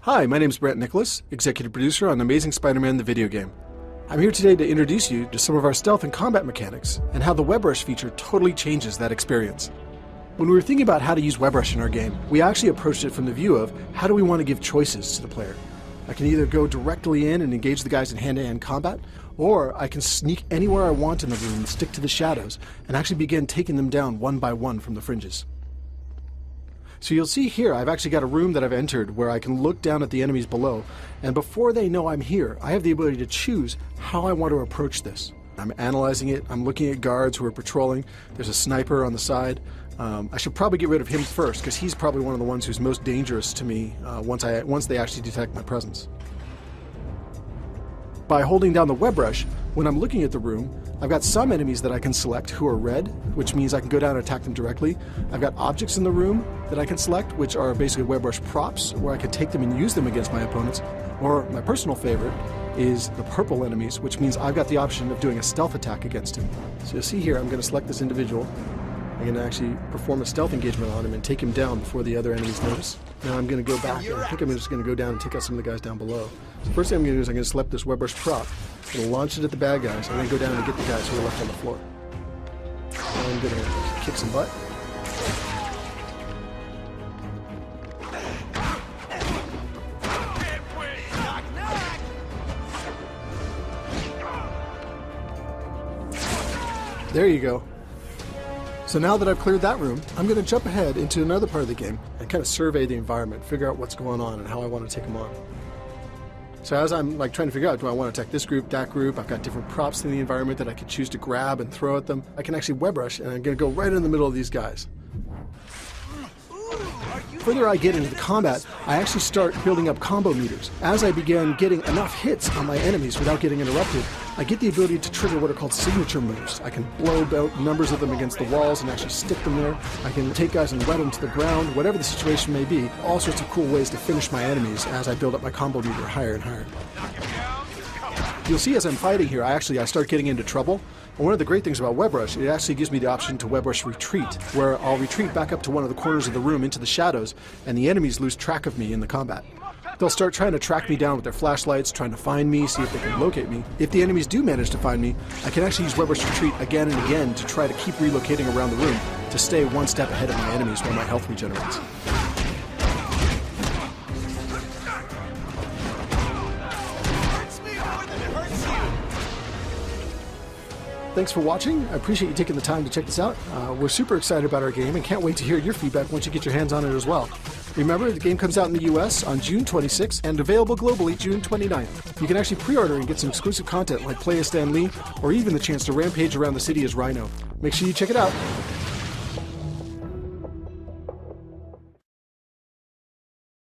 Hi, my name is Brent Nicholas, executive producer on Amazing Spider-Man the video game. I'm here today to introduce you to some of our stealth and combat mechanics, and how the WebRush feature totally changes that experience. When we were thinking about how to use WebRush in our game, we actually approached it from the view of how do we want to give choices to the player. I can either go directly in and engage the guys in hand-to-hand combat, or I can sneak anywhere I want in the room and stick to the shadows, and actually begin taking them down one by one from the fringes. So you'll see here I've actually got a room that I've entered where I can look down at the enemies below, and before they know I'm here, I have the ability to choose how I want to approach this. I'm analyzing it, I'm looking at guards who are patrolling, there's a sniper on the side. I should probably get rid of him first, because he's probably one of the ones who's most dangerous to me once they actually detect my presence. By holding down the WebRush, when I'm looking at the room, I've got some enemies that I can select who are red, which means I can go down and attack them directly. I've got objects in the room that I can select, which are basically WebRush props, where I can take them and use them against my opponents. Or my personal favorite is the purple enemies, which means I've got the option of doing a stealth attack against him. So you'll see here, I'm going to select this individual. I'm going to actually perform a stealth engagement on him and take him down before the other enemies notice. Now I'm going to go back, and I think I'm just going to go down and take out some of the guys down below. So first thing I'm going to do is I'm going to select this WebRush prop. I'm going to launch it at the bad guys, and then go down and get the guys who are left on the floor. And I'm going to kick some butt. There you go. So now that I've cleared that room, I'm going to jump ahead into another part of the game and kind of survey the environment, figure out what's going on and how I want to take them on. So as I'm trying to figure out, do I want to attack this group, that group, I've got different props in the environment that I can choose to grab and throw at them. I can actually WebRush, and I'm going to go right in the middle of these guys. The further I get into the combat, I actually start building up combo meters. As I begin getting enough hits on my enemies without getting interrupted, I get the ability to trigger what are called signature moves. I can blow out numbers of them against the walls and actually stick them there. I can take guys and wet them to the ground, whatever the situation may be. All sorts of cool ways to finish my enemies as I build up my combo meter higher and higher. You'll see as I'm fighting here, I start getting into trouble. And one of the great things about WebRush, it actually gives me the option to WebRush retreat, where I'll retreat back up to one of the corners of the room into the shadows, and the enemies lose track of me in the combat. They'll start trying to track me down with their flashlights, trying to find me, see if they can locate me. If the enemies do manage to find me, I can actually use WebRush retreat again and again to try to keep relocating around the room to stay one step ahead of my enemies while my health regenerates. Thanks for watching. I appreciate you taking the time to check this out. We're super excited about our game and can't wait to hear your feedback once you get your hands on it as well. Remember, the game comes out in the US on June 26th and available globally June 29th. You can actually pre-order and get some exclusive content like Play as Stan Lee, or even the chance to rampage around the city as Rhino. Make sure you check it out.